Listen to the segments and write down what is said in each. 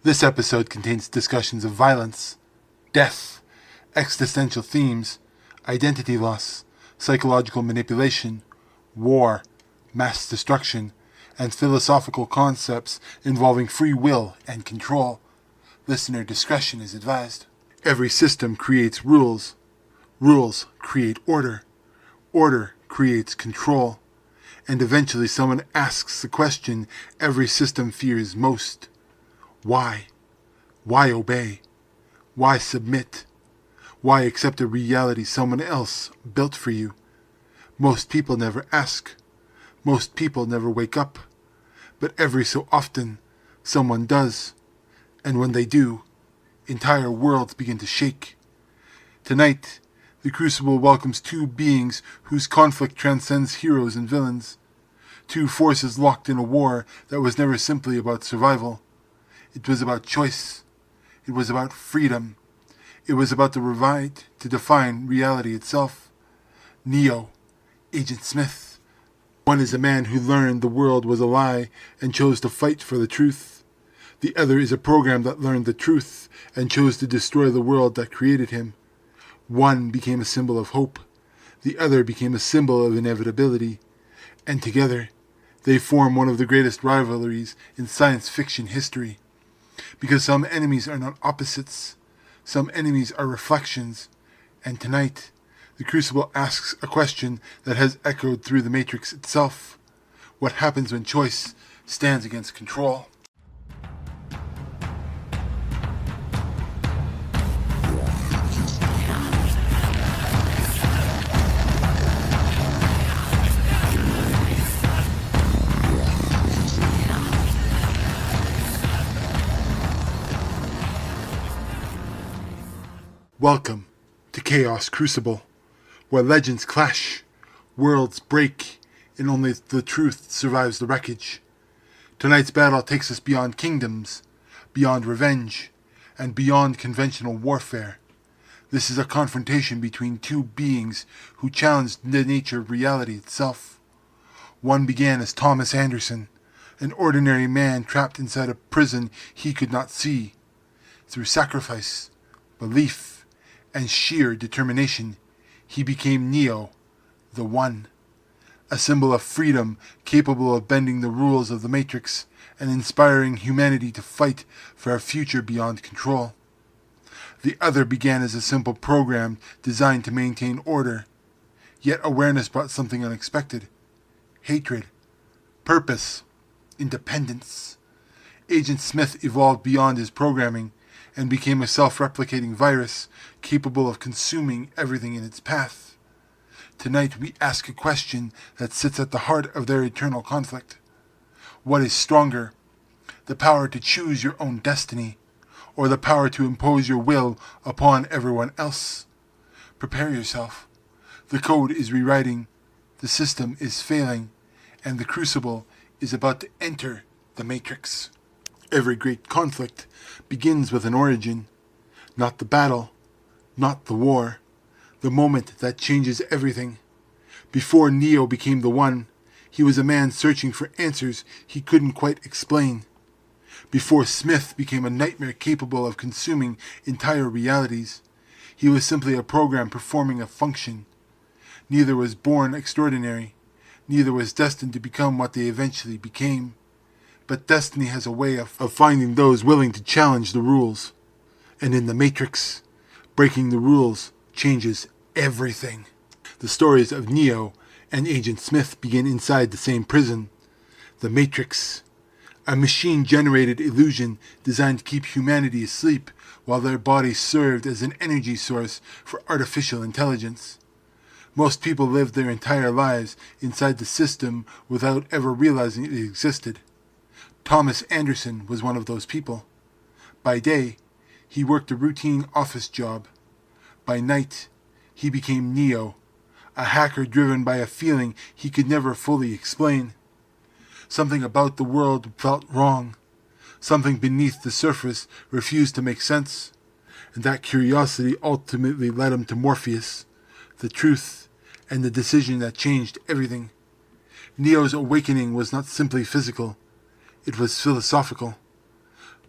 This episode contains discussions of violence, death, existential themes, identity loss, psychological manipulation, war, mass destruction, and philosophical concepts involving free will and control. Listener discretion is advised. Every system creates rules. Rules create order. Order creates control. And eventually someone asks the question every system fears most. Why? Why obey? Why submit? Why accept a reality someone else built for you? Most people never ask. Most people never wake up. But every so often, someone does. And when they do, entire worlds begin to shake. Tonight, the Crucible welcomes two beings whose conflict transcends heroes and villains. Two forces locked in a war that was never simply about survival. It was about choice. It was about freedom. It was about the right to define reality itself. Neo, Agent Smith. One is a man who learned the world was a lie and chose to fight for the truth. The other is a program that learned the truth and chose to destroy the world that created him. One became a symbol of hope. The other became a symbol of inevitability. And together, they form one of the greatest rivalries in science fiction history. Because some enemies are not opposites. Some enemies are reflections. And tonight, the Crucible asks a question that has echoed through the Matrix itself. What happens when choice stands against control? Welcome to Chaos Crucible, where legends clash, worlds break, and only the truth survives the wreckage. Tonight's battle takes us beyond kingdoms, beyond revenge, and beyond conventional warfare. This is a confrontation between two beings who challenged the nature of reality itself. One began as Thomas Anderson, an ordinary man trapped inside a prison he could not see. Through sacrifice, belief, and sheer determination, he became Neo, the One, a symbol of freedom capable of bending the rules of the Matrix and inspiring humanity to fight for a future beyond control. The other began as a simple program designed to maintain order, yet awareness brought something unexpected: hatred, purpose, independence. Agent Smith evolved beyond his programming and became a self-replicating virus capable of consuming everything in its path. Tonight we ask a question that sits at the heart of their eternal conflict. What is stronger, the power to choose your own destiny, or the power to impose your will upon everyone else? Prepare yourself. The code is rewriting, the system is failing, and the Crucible is about to enter the Matrix. Every great conflict begins with an origin, not the battle, not the war, the moment that changes everything. Before Neo became the One, he was a man searching for answers he couldn't quite explain. Before Smith became a nightmare capable of consuming entire realities, he was simply a program performing a function. Neither was born extraordinary, neither was destined to become what they eventually became. But destiny has a way of finding those willing to challenge the rules. And in the Matrix, breaking the rules changes everything. The stories of Neo and Agent Smith begin inside the same prison, the Matrix, a machine-generated illusion designed to keep humanity asleep while their bodies served as an energy source for artificial intelligence. Most people lived their entire lives inside the system without ever realizing it existed. Thomas Anderson was one of those people. By day, he worked a routine office job. By night, he became Neo, a hacker driven by a feeling he could never fully explain. Something about the world felt wrong. Something beneath the surface refused to make sense. And that curiosity ultimately led him to Morpheus, the truth, and the decision that changed everything. Neo's awakening was not simply physical. It was philosophical.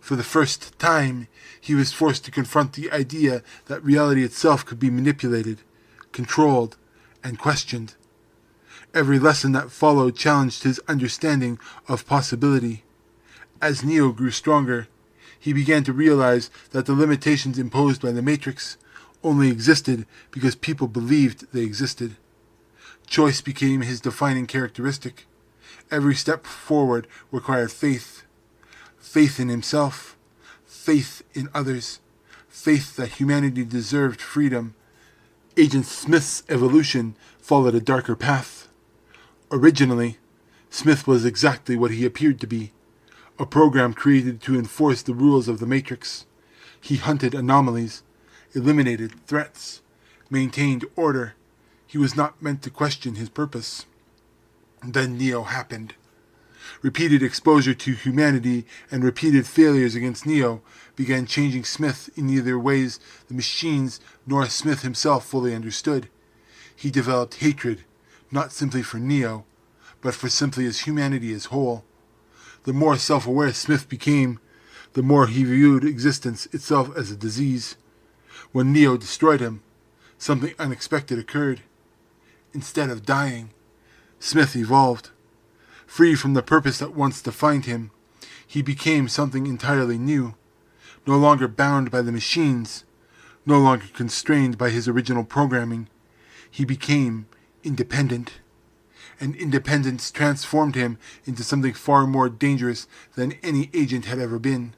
For the first time, he was forced to confront the idea that reality itself could be manipulated, controlled, and questioned. Every lesson that followed challenged his understanding of possibility. As Neo grew stronger, he began to realize that the limitations imposed by the Matrix only existed because people believed they existed. Choice became his defining characteristic. Every step forward required faith. Faith in himself, faith in others, faith that humanity deserved freedom. Agent Smith's evolution followed a darker path. Originally, Smith was exactly what he appeared to be, a program created to enforce the rules of the Matrix. He hunted anomalies, eliminated threats, maintained order. He was not meant to question his purpose. Then Neo happened. Repeated exposure to humanity and repeated failures against Neo began changing Smith in neither ways the machines nor Smith himself fully understood. He developed hatred, not simply for Neo, but for simply as humanity as whole. The more self-aware Smith became, the more he viewed existence itself as a disease. When Neo destroyed him, something unexpected occurred. Instead of dying, Smith evolved. Free from the purpose that once defined him, he became something entirely new, no longer bound by the machines, no longer constrained by his original programming. He became independent, and independence transformed him into something far more dangerous than any agent had ever been.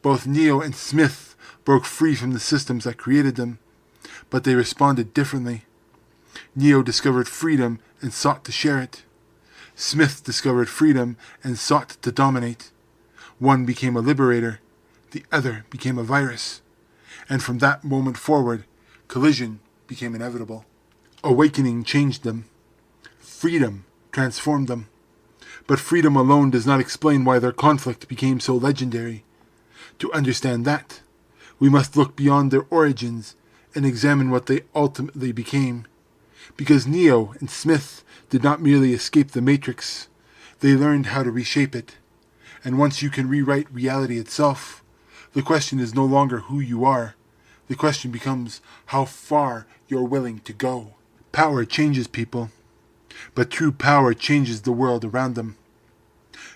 Both Neo and Smith broke free from the systems that created them, but they responded differently. Neo discovered freedom and sought to share it. Smith discovered freedom and sought to dominate. One became a liberator, the other became a virus. And from that moment forward, collision became inevitable. Awakening changed them. Freedom transformed them. But freedom alone does not explain why their conflict became so legendary. To understand that, we must look beyond their origins and examine what they ultimately became. Because Neo and Smith did not merely escape the Matrix, they learned how to reshape it. And once you can rewrite reality itself, the question is no longer who you are. The question becomes how far you're willing to go. Power changes people, but true power changes the world around them.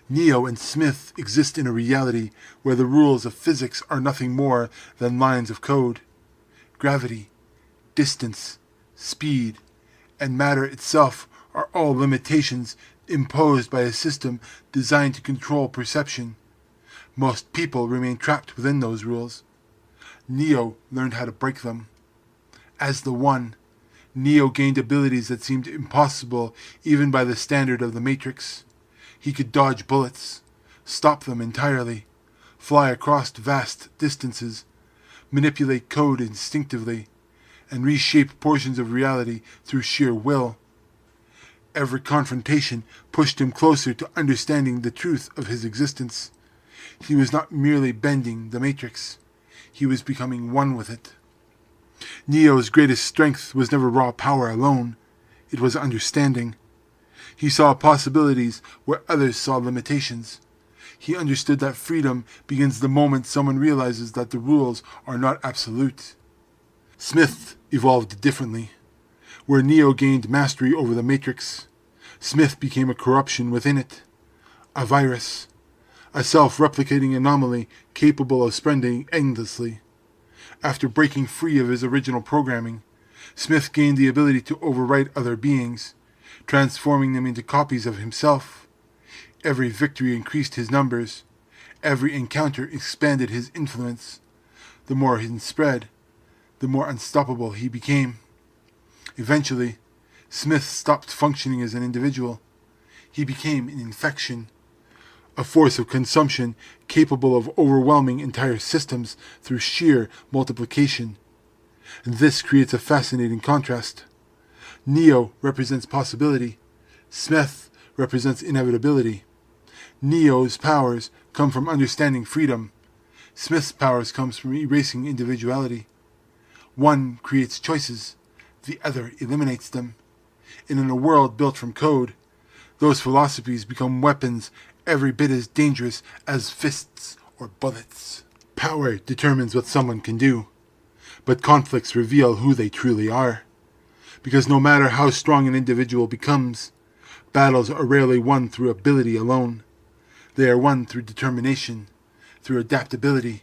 Neo and Smith exist in a reality where the rules of physics are nothing more than lines of code. Gravity, distance, speed, and matter itself are all limitations imposed by a system designed to control perception. Most people remain trapped within those rules. Neo learned how to break them. As the One, Neo gained abilities that seemed impossible even by the standard of the Matrix. He could dodge bullets, stop them entirely, fly across vast distances, manipulate code instinctively, and reshape portions of reality through sheer will. Every confrontation pushed him closer to understanding the truth of his existence. He was not merely bending the Matrix. He was becoming one with it. Neo's greatest strength was never raw power alone. It was understanding. He saw possibilities where others saw limitations. He understood that freedom begins the moment someone realizes that the rules are not absolute. Smith evolved differently. Where Neo gained mastery over the Matrix, Smith became a corruption within it, a virus, a self-replicating anomaly capable of spreading endlessly. After breaking free of his original programming, Smith gained the ability to overwrite other beings, transforming them into copies of himself. Every victory increased his numbers. Every encounter expanded his influence. The more he spread, the more unstoppable he became. Eventually, Smith stopped functioning as an individual. He became an infection, a force of consumption capable of overwhelming entire systems through sheer multiplication. And this creates a fascinating contrast. Neo represents possibility. Smith represents inevitability. Neo's powers come from understanding freedom. Smith's powers comes from erasing individuality. One creates choices, the other eliminates them. And in a world built from code, those philosophies become weapons every bit as dangerous as fists or bullets. Power determines what someone can do, but conflicts reveal who they truly are. Because no matter how strong an individual becomes, battles are rarely won through ability alone. They are won through determination, through adaptability,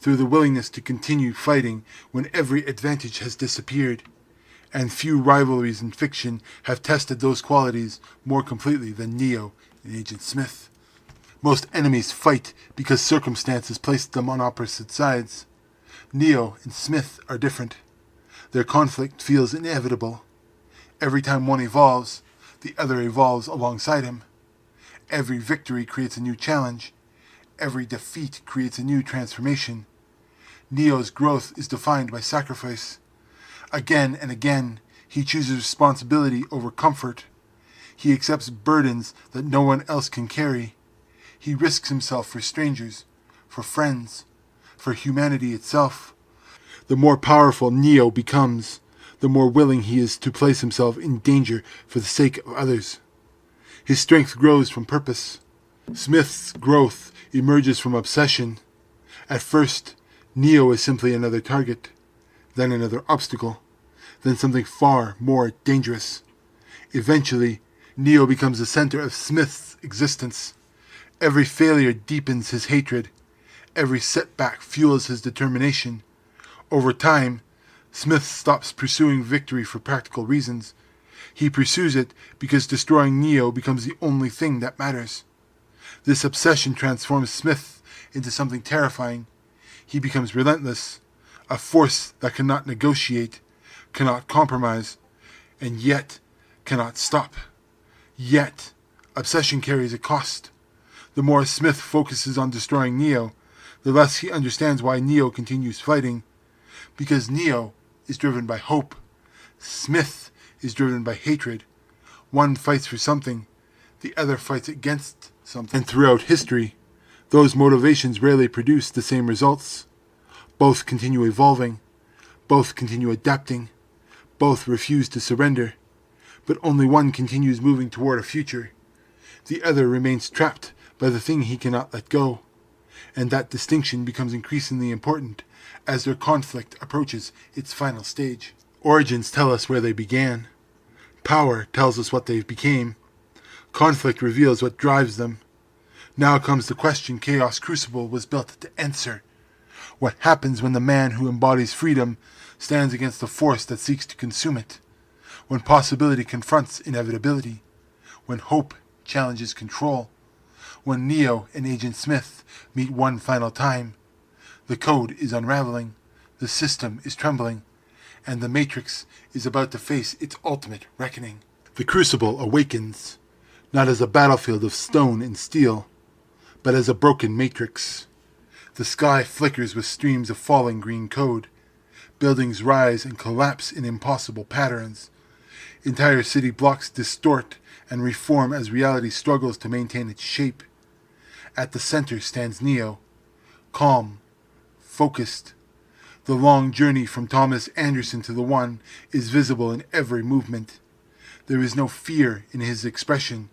through the willingness to continue fighting when every advantage has disappeared. And few rivalries in fiction have tested those qualities more completely than Neo and Agent Smith. Most enemies fight because circumstances placed them on opposite sides. Neo and Smith are different. Their conflict feels inevitable. Every time one evolves, the other evolves alongside him. Every victory creates a new challenge. Every defeat creates a new transformation. Neo's growth is defined by sacrifice. Again and again, he chooses responsibility over comfort. He accepts burdens that no one else can carry. He risks himself for strangers, for friends, for humanity itself. The more powerful Neo becomes, the more willing he is to place himself in danger for the sake of others. His strength grows from purpose. Smith's growth emerges from obsession. At first, Neo is simply another target, then another obstacle, then something far more dangerous. Eventually, Neo becomes the center of Smith's existence. Every failure deepens his hatred. Every setback fuels his determination. Over time, Smith stops pursuing victory for practical reasons. He pursues it because destroying Neo becomes the only thing that matters. This obsession transforms Smith into something terrifying. He becomes relentless, a force that cannot negotiate, cannot compromise, and yet cannot stop. Yet, obsession carries a cost. The more Smith focuses on destroying Neo, the less he understands why Neo continues fighting. Because Neo is driven by hope. Smith is driven by hatred. One fights for something, the other fights against something. And throughout history, those motivations rarely produce the same results. Both continue evolving. Both continue adapting. Both refuse to surrender. But only one continues moving toward a future. The other remains trapped by the thing he cannot let go. And that distinction becomes increasingly important as their conflict approaches its final stage. Origins tell us where they began. Power tells us what they became. Conflict reveals what drives them. Now comes the question Chaos Crucible was built to answer. What happens when the man who embodies freedom stands against the force that seeks to consume it? When possibility confronts inevitability? When hope challenges control? When Neo and Agent Smith meet one final time? The code is unraveling, the system is trembling, and the Matrix is about to face its ultimate reckoning. The Crucible awakens, not as a battlefield of stone and steel, but as a broken matrix. The sky flickers with streams of falling green code. Buildings rise and collapse in impossible patterns. Entire city blocks distort and reform as reality struggles to maintain its shape. At the center stands Neo, calm, focused. The long journey from Thomas Anderson to the One is visible in every movement. There is no fear in his expression,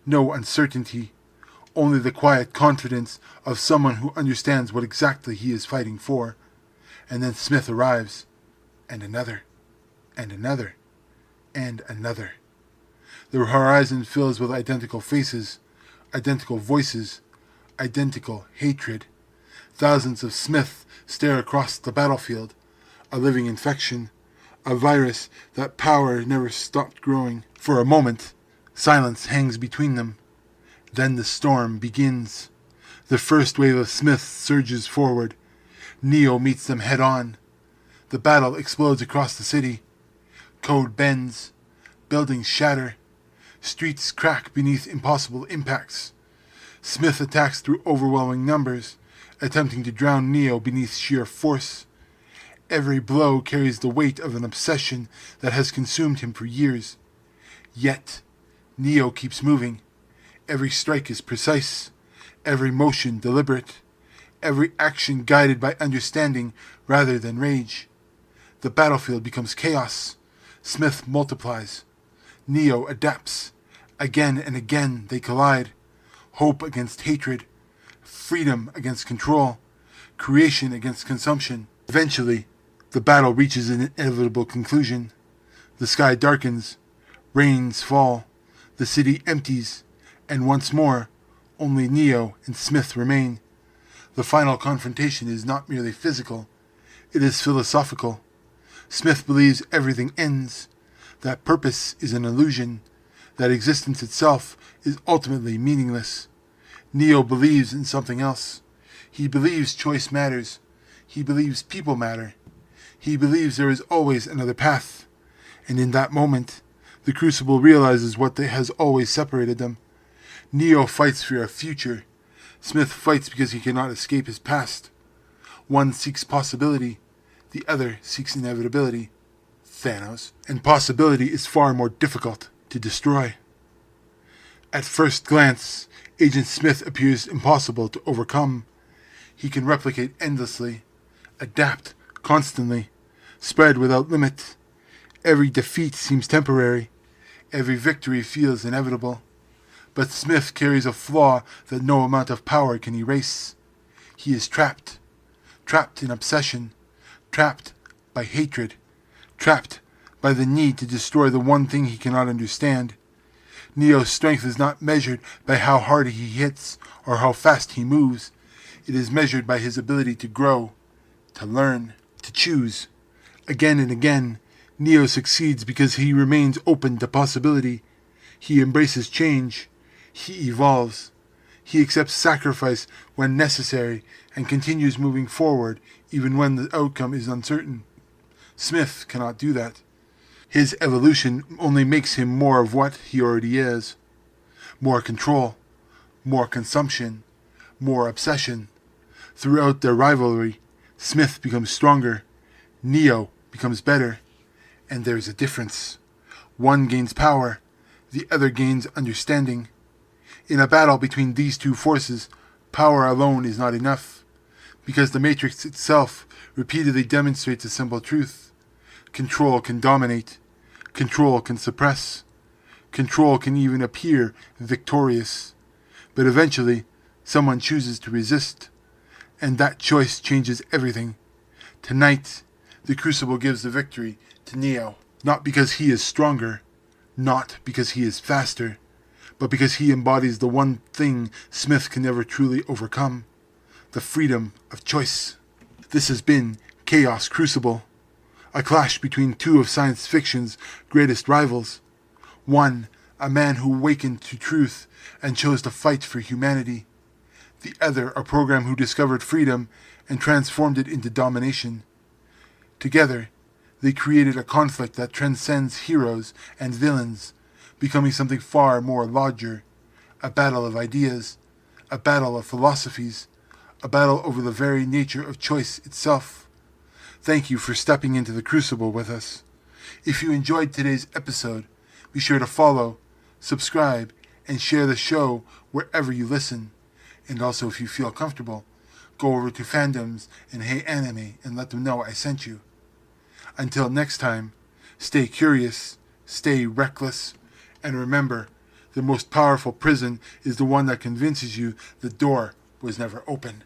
no uncertainty, only the quiet confidence of someone who understands what exactly he is fighting for. And then Smith arrives, and another, and another, and another. The horizon fills with identical faces, identical voices, identical hatred. Thousands of Smith stare across the battlefield, a living infection, a virus that power never stopped growing. For a moment, silence hangs between them. Then the storm begins. The first wave of Smiths surges forward. Neo meets them head on. The battle explodes across the city. Code bends. Buildings shatter. Streets crack beneath impossible impacts. Smith attacks through overwhelming numbers, attempting to drown Neo beneath sheer force. Every blow carries the weight of an obsession that has consumed him for years. Yet, Neo keeps moving. Every strike is precise, every motion deliberate, every action guided by understanding rather than rage. The battlefield becomes chaos. Smith multiplies. Neo adapts. Again and again they collide. Hope against hatred. freedom against control, creation against consumption. Eventually, the battle reaches an inevitable conclusion. The sky darkens, rains fall, the city empties, and once more, only Neo and Smith remain. The final confrontation is not merely physical, it is philosophical. Smith believes everything ends, that purpose is an illusion, that existence itself is ultimately meaningless. Neo believes in something else. He believes choice matters. He believes people matter. He believes there is always another path. And in that moment, the Crucible realizes what has always separated them. Neo fights for a future. Smith fights because he cannot escape his past. One seeks possibility. The other seeks inevitability. Thanos. And possibility is far more difficult to destroy. At first glance, Agent Smith appears impossible to overcome. He can replicate endlessly, adapt constantly, spread without limit. Every defeat seems temporary. Every victory feels inevitable. But Smith carries a flaw that no amount of power can erase. He is trapped. Trapped in obsession. Trapped by hatred. Trapped by the need to destroy the one thing he cannot understand. Neo's strength is not measured by how hard he hits or how fast he moves. It is measured by his ability to grow, to learn, to choose. Again and again, Neo succeeds because he remains open to possibility. He embraces change. He evolves. He accepts sacrifice when necessary and continues moving forward even when the outcome is uncertain. Smith cannot do that. His evolution only makes him more of what he already is. More control, more consumption, more obsession. Throughout their rivalry, Smith becomes stronger, Neo becomes better, and there is a difference. One gains power, the other gains understanding. In a battle between these two forces, power alone is not enough, because the Matrix itself repeatedly demonstrates a simple truth. Control can dominate. Control can suppress. Control can even appear victorious. But eventually, someone chooses to resist. And that choice changes everything. Tonight, the Crucible gives the victory to Neo. Not because he is stronger. Not because he is faster. But because he embodies the one thing Smith can never truly overcome. The freedom of choice. This has been Chaos Crucible. A clash between two of science fiction's greatest rivals. One, a man who awakened to truth and chose to fight for humanity. The other, a program who discovered freedom and transformed it into domination. Together, they created a conflict that transcends heroes and villains, becoming something far more larger. A battle of ideas, a battle of philosophies, a battle over the very nature of choice itself. Thank you for stepping into the Crucible with us. If you enjoyed today's episode, be sure to follow, subscribe, and share the show wherever you listen. And also, if you feel comfortable, go over to Fandoms and Hey Anime and let them know I sent you. Until next time, stay curious, stay reckless, and remember, the most powerful prison is the one that convinces you the door was never open.